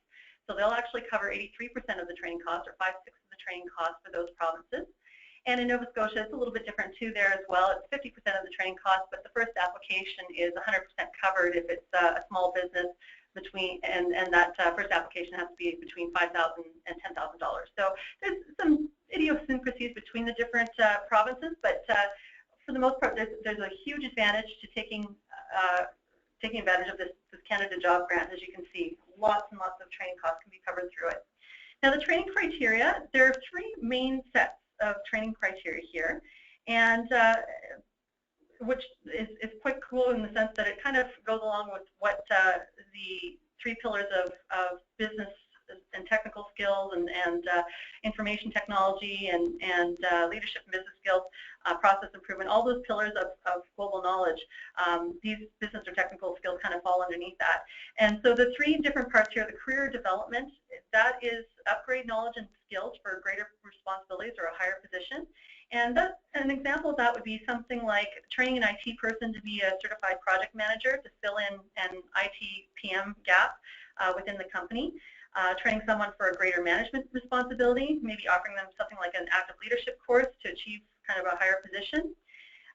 So they'll actually cover 83% of the training costs, or 5/6 of the the training cost for those provinces. And in Nova Scotia, it's a little bit different too there as well. It's 50% of the training cost, but the first application is 100% covered if it's a small business and that first application has to be between $5,000 and $10,000. So there's some idiosyncrasies between the different provinces, but for the most part, there's a huge advantage to taking advantage of this Canada Job Grant. As you can see, lots and lots of training costs can be covered through it. Now, the training criteria, there are three main sets of training criteria here, and which is quite cool in the sense that it kind of goes along with what the three pillars of business and technical skills and information technology and leadership and business skills, process improvement, all those pillars of global knowledge. These business or technical skills kind of fall underneath that. And so the three different parts here, the career development, that is upgrade knowledge and skills for greater responsibilities or a higher position. And an example of that would be something like training an IT person to be a certified project manager to fill in an IT PM gap within the company. Training someone for a greater management responsibility, maybe offering them something like an active leadership course to achieve kind of a higher position.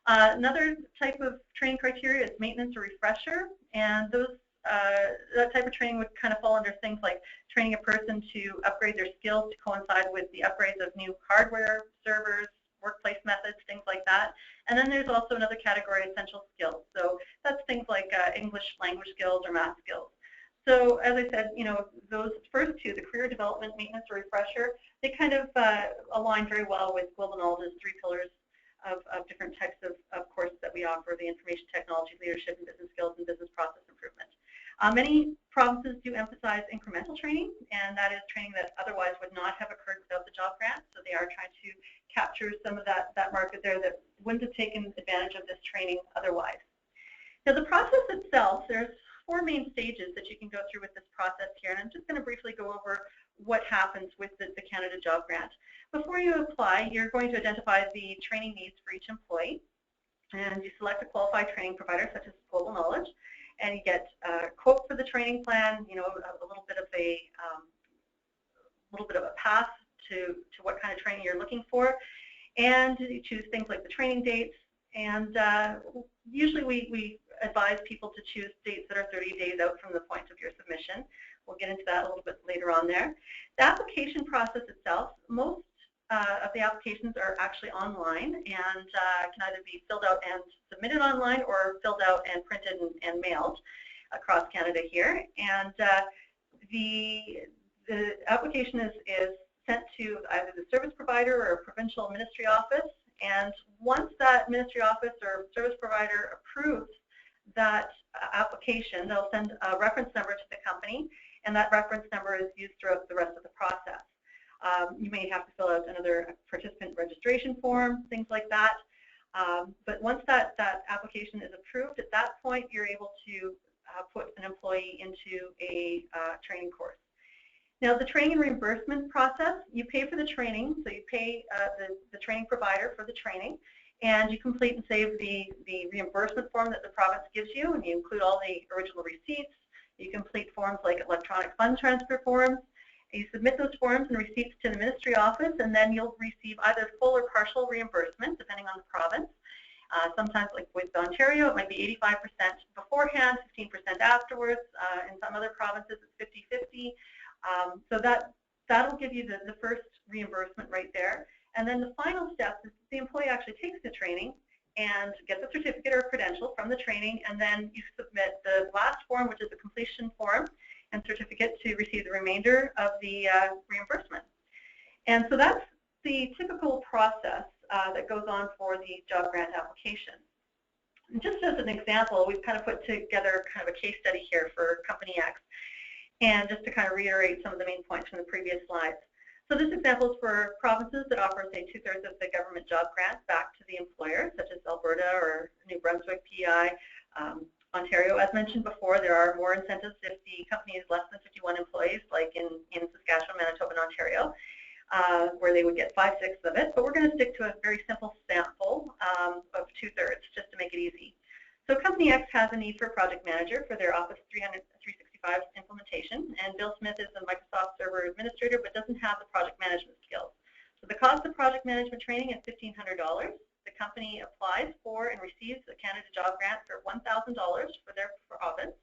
Another type of training criteria is maintenance or refresher, and that type of training would kind of fall under things like training a person to upgrade their skills to coincide with the upgrades of new hardware, servers, workplace methods, things like that. And then there's also another category, essential skills. So that's things like English language skills or math skills. So as I said, those first two, the career development, maintenance, or refresher, they kind of align very well with Global Knowledge's three pillars of different types of courses that we offer, the information technology, leadership and business skills, and business process improvement. Many provinces do emphasize incremental training, and that is training that otherwise would not have occurred without the job grant. So they are trying to capture some of that market there that wouldn't have taken advantage of this training otherwise. Now the process itself, there's four main stages that you can go through with this process here, and I'm just going to briefly go over what happens with the Canada Job Grant. Before you apply, you're going to identify the training needs for each employee, and you select a qualified training provider such as Global Knowledge, and you get a quote for the training plan, a little bit of a path to what kind of training you're looking for, and you choose things like the training dates, and usually we advise people to choose dates that are 30 days out from the point of your submission. We'll get into that a little bit later on there. The application process itself, most of the applications are actually online and can either be filled out and submitted online or filled out and printed and mailed across Canada here. And the application is sent to either the service provider or a provincial ministry office. And once that ministry office or service provider approves that application, they'll send a reference number to the company, and that reference number is used throughout the rest of the process. You may have to fill out another participant registration form, things like that. But once that application is approved, at that point you're able to put an employee into a training course. Now the training and reimbursement process, you pay for the training, so you pay the training provider for the training, and you complete and save the reimbursement form that the province gives you, and you include all the original receipts. You complete forms like electronic fund transfer forms. You submit those forms and receipts to the ministry office, and then you'll receive either full or partial reimbursement, depending on the province. Sometimes, like with Ontario, it might be 85% beforehand, 15% afterwards. In some other provinces, it's 50-50. So that'll give you the first reimbursement right there. And then the final step is the employee actually takes the training and gets a certificate or a credential from the training, and then you submit the last form, which is a completion form and certificate, to receive the remainder of the reimbursement. And so that's the typical process that goes on for the job grant application. And just as an example, we've kind of put together kind of a case study here for Company X, and just to kind of reiterate some of the main points from the previous slides. So this example is for provinces that offer, say, 2/3 of the government job grants back to the employer, such as Alberta or New Brunswick, PEI, Ontario. As mentioned before, there are more incentives if the company is less than 51 employees, like in Saskatchewan, Manitoba, and Ontario, where they would get 5/6 of it. But we're going to stick to a very simple sample of 2/3, just to make it easy. So Company X has a need for a project manager for their Office 365 implementation, and Bill Smith is a Microsoft Server administrator but doesn't have the project management skills. So the cost of project management training is $1,500. The company applies for and receives a Canada Job Grant for $1,000 for their province.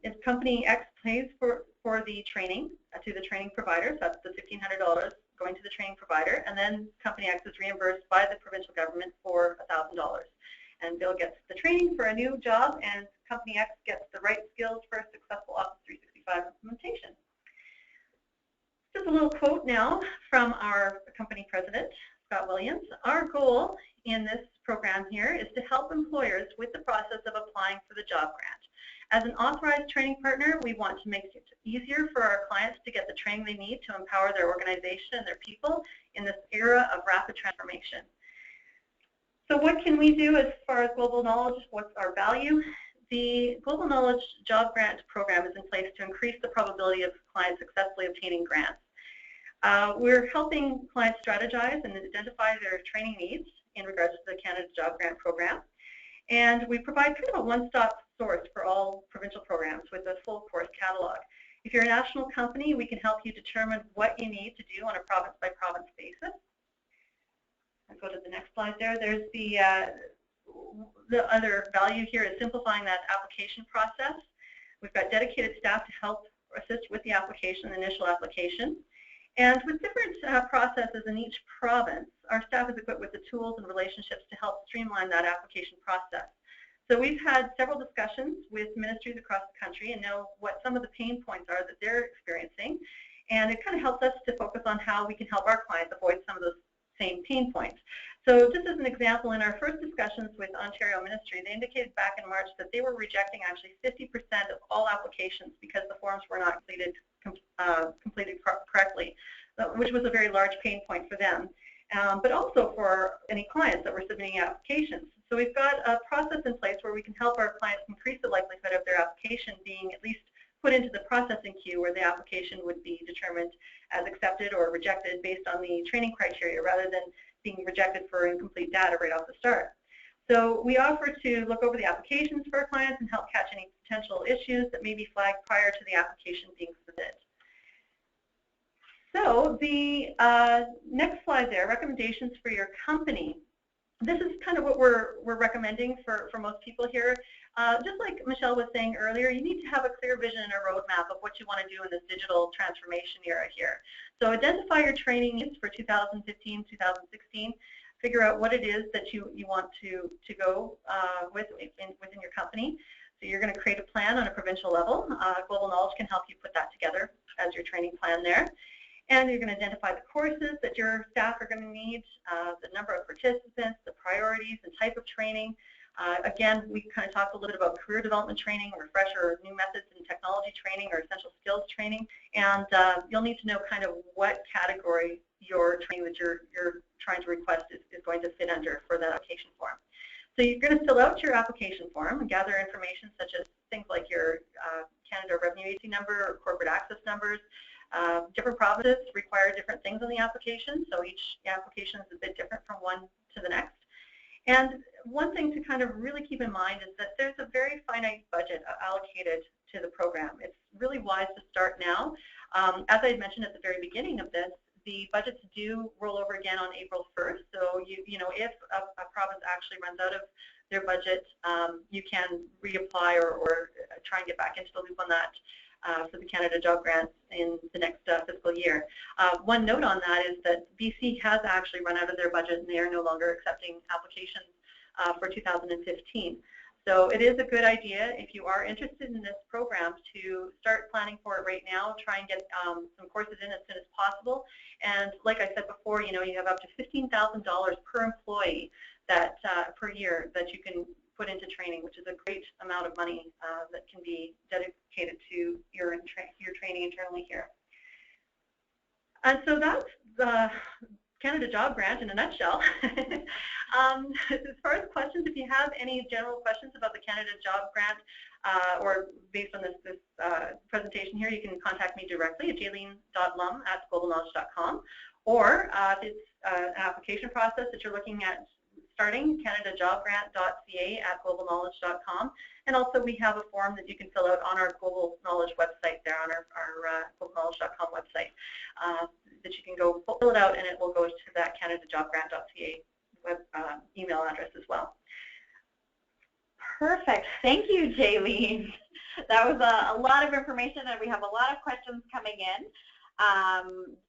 If Company X pays for the training to the training provider, so that's the $1,500 going to the training provider, and then Company X is reimbursed by the provincial government for $1,000. And Bill gets the training for a new job, and Company X gets the right skills for a successful Office 365 implementation. Just a little quote now from our company president, Scott Williams. Our goal in this program here is to help employers with the process of applying for the job grant. As an authorized training partner, we want to make it easier for our clients to get the training they need to empower their organization and their people in this era of rapid transformation. So what can we do as far as global knowledge? What's our value? The Global Knowledge Job Grant program is in place to increase the probability of clients successfully obtaining grants. We're helping clients strategize and identify their training needs in regards to the Canada Job Grant program. And we provide kind of a one-stop source for all provincial programs with a full course catalog. If you're a national company, we can help you determine what you need to do on a province-by-province basis. I'll go to the next slide there. There's the other value here is simplifying that application process. We've got dedicated staff to help assist with the application, the initial application. And with different processes in each province, our staff is equipped with the tools and relationships to help streamline that application process. So we've had several discussions with ministries across the country and know what some of the pain points are that they're experiencing. And it kind of helps us to focus on how we can help our clients avoid some of those same pain points. So just as an example, in our first discussions with Ontario Ministry, they indicated back in March that they were rejecting actually 50% of all applications because the forms were not completed correctly, which was a very large pain point for them, but also for any clients that were submitting applications. So we've got a process in place where we can help our clients increase the likelihood of their application being at least put into the processing queue where the application would be determined as accepted or rejected based on the training criteria rather than being rejected for incomplete data right off the start. So we offer to look over the applications for our clients and help catch any potential issues that may be flagged prior to the application being submitted. So the next slide there, recommendations for your company. This is kind of what we're recommending for most people here. Just like Michelle was saying earlier, you need to have a clear vision and a roadmap of what you want to do in this digital transformation era here. So identify your training needs for 2015, 2016. Figure out what it is that you want to go within your company. So you're going to create a plan on a provincial level. Global Knowledge can help you put that together as your training plan there. And you're going to identify the courses that your staff are going to need, the number of participants, the priorities and type of training. Again, we kind of talked a little bit about career development training, refresher or new methods in technology training or essential skills training. And you'll need to know kind of what category your training that you're trying to request is going to fit under for that application form. So you're going to fill out your application form and gather information such as things like your Canada Revenue Agency number or corporate access numbers. Different provinces require different things in the application, so each application is a bit different from one to the next. And one thing to kind of really keep in mind is that there's a very finite budget allocated to the program. It's really wise to start now. As I had mentioned at the very beginning of this, the budgets do roll over again on April 1st, so you know, if a province actually runs out of their budget, you can reapply or try and get back into the loop on that for the Canada Job Grant in the next fiscal year. One note on that is that BC has actually run out of their budget and they are no longer accepting applications for 2015. So it is a good idea if you are interested in this program to start planning for it right now, try and get some courses in as soon as possible. And like I said before, you know, you have up to $15,000 per employee that per year that you can put into training, which is a great amount of money that can be dedicated to your training internally here. And so that's the Canada Job Grant in a nutshell. As far as questions, if you have any general questions about the Canada Job Grant or based on this presentation here, you can contact me directly at jaylene.lum@globalknowledge.com, or if it's an application process that you're looking at starting, canadajobgrant.ca@globalknowledge.com, and also we have a form that you can fill out on our Global Knowledge website there, on our globalknowledge.com website, that you can go fill it out go to that canadajobgrant.ca web email address as well. Perfect. Thank you, Jaylene. That was a lot of information, and we have a lot of questions coming in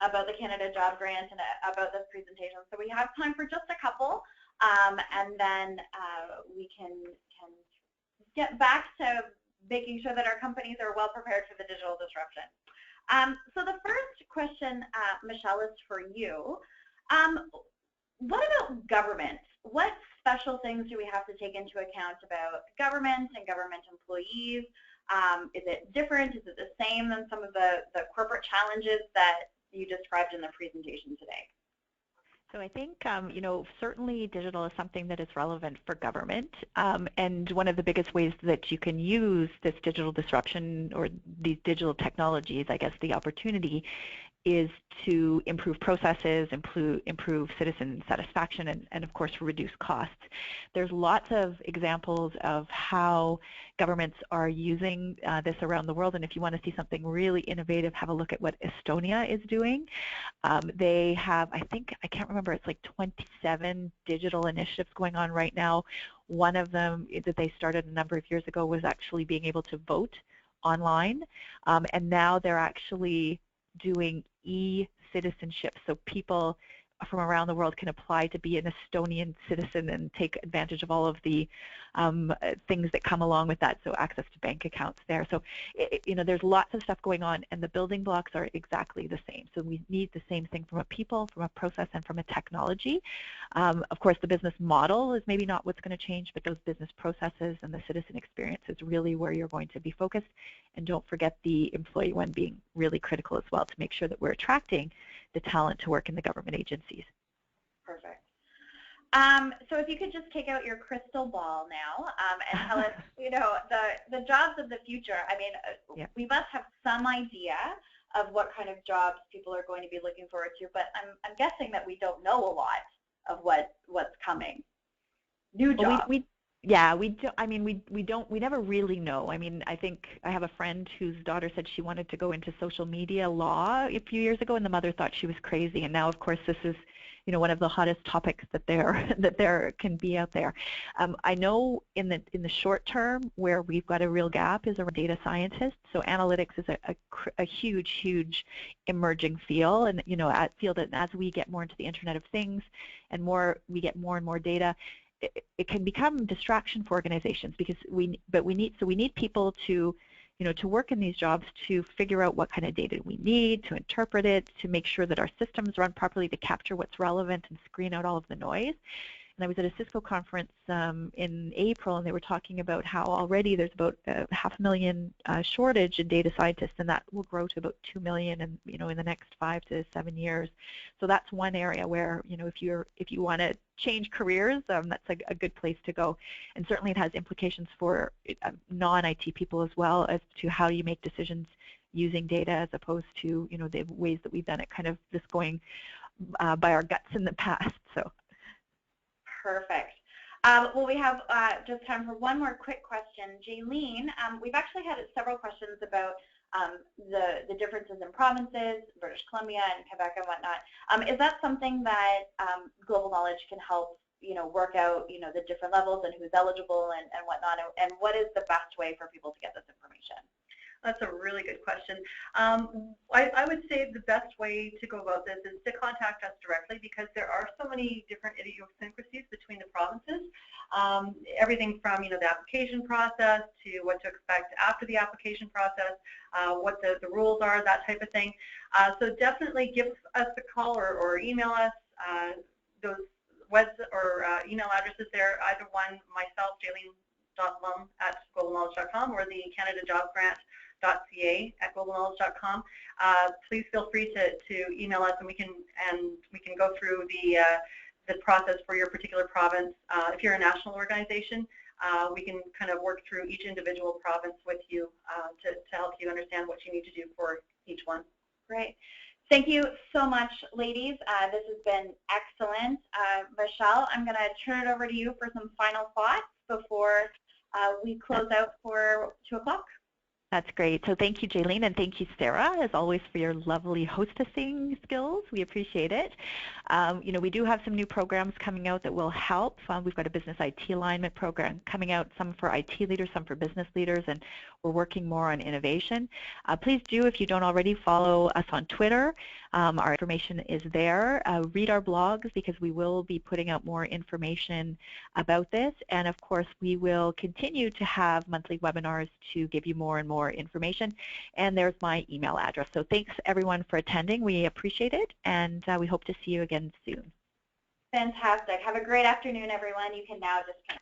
about the Canada Job Grant and about this presentation. So we have time for just a couple, and then we can get back to making sure that our companies are well prepared for the digital disruption. So the first question, Michelle, is for you. What about government? What special things do we have to take into account about government and government employees? Is it different? Is it the same than some of the corporate challenges that you described in the presentation today? So I think, you know, certainly digital is something that is relevant for government, and one of the biggest ways that you can use this digital disruption or these digital technologies, I guess the opportunity, is to improve processes, improve citizen satisfaction, and of course reduce costs. There's lots of examples of how governments are using this around the world, and if you want to see something really innovative, have a look at what Estonia is doing. They have, I can't remember, it's like 27 digital initiatives going on right now. One of them that they started a number of years ago was actually being able to vote online, and now they're actually doing e-citizenship, so people from around the world can apply to be an Estonian citizen and take advantage of all of the things that come along with that, so access to bank accounts there. So, you know, there's lots of stuff going on, and the building blocks are exactly the same. So we need the same thing from a people, from a process, and from a technology. Of course, the business model is maybe not what's going to change, but those business processes and the citizen experience is really where you're going to be focused. And don't forget the employee one being really critical as well, to make sure that we're attracting the talent to work in the government agencies. Perfect. So if you could just take out your crystal ball now and tell us, you know, the jobs of the future. I mean, yeah, we must have some idea of what kind of jobs people are going to be looking forward to, but I'm guessing that we don't know a lot of what's coming. New jobs. Well, we never really know. I mean, I think I have a friend whose daughter said she wanted to go into social media law a few years ago, and the mother thought she was crazy. And now, of course, this is, you know, one of the hottest topics that there can be out there. I know in the short term where we've got a real gap is around data scientists. So analytics is a huge emerging field, and you know, as we get more into the Internet of Things and we get more and more data, it can become distraction for organizations, because we need people to, you know, to work in these jobs, to figure out what kind of data we need, to interpret it, to make sure that our systems run properly, to capture what's relevant and screen out all of the noise. And I was at a Cisco conference in April, and they were talking about how already there's about 500,000 shortage in data scientists, and that will grow to about 2 million, in, you know, in the next 5 to 7 years. So that's one area where, you know, if you want to change careers, that's a good place to go. And certainly it has implications for non-IT people as well, as to how you make decisions using data, as opposed to, you know, the ways that we've done it, kind of just going by our guts in the past. So. Perfect. Well, we have just time for one more quick question. Jaylene, we've actually had several questions about the differences in provinces, British Columbia and Quebec and whatnot. Is that something that Global Knowledge can help, you know, work out, you know, the different levels and who's eligible and whatnot, and what is the best way for people to get this information? That's a really good question. I would say the best way to go about this is to contact us directly, because there are so many different idiosyncrasies between the provinces. Everything from, you know, the application process to what to expect after the application process, what the rules are, that type of thing. So definitely give us a call or email us. Those web or email addresses there, either one, myself, jaylene.lum@globalknowledge.com, or the canadajobgrant.ca@globalknowledge.com. Please feel free to email us, and we can go through the process for your particular province. If you're a national organization, we can kind of work through each individual province with you to help you understand what you need to do for each one. Great. Thank you so much, ladies. This has been excellent. Michelle, I'm going to turn it over to you for some final thoughts before we close out for 2 o'clock. That's great. So thank you, Jaylene, and thank you, Sarah, as always, for your lovely hostessing skills. We appreciate it. You know, we do have some new programs coming out that will help. We've got a business IT alignment program coming out, some for IT leaders, some for business leaders, and we're working more on innovation. Please do, if you don't already, follow us on Twitter. Our information is there. Read our blogs because we will be putting out more information about this. And of course, we will continue to have monthly webinars to give you more and more information. And there's my email address. So thanks everyone for attending. We appreciate it, and we hope to see you again soon. Fantastic. Have a great afternoon, everyone. You can now disconnect.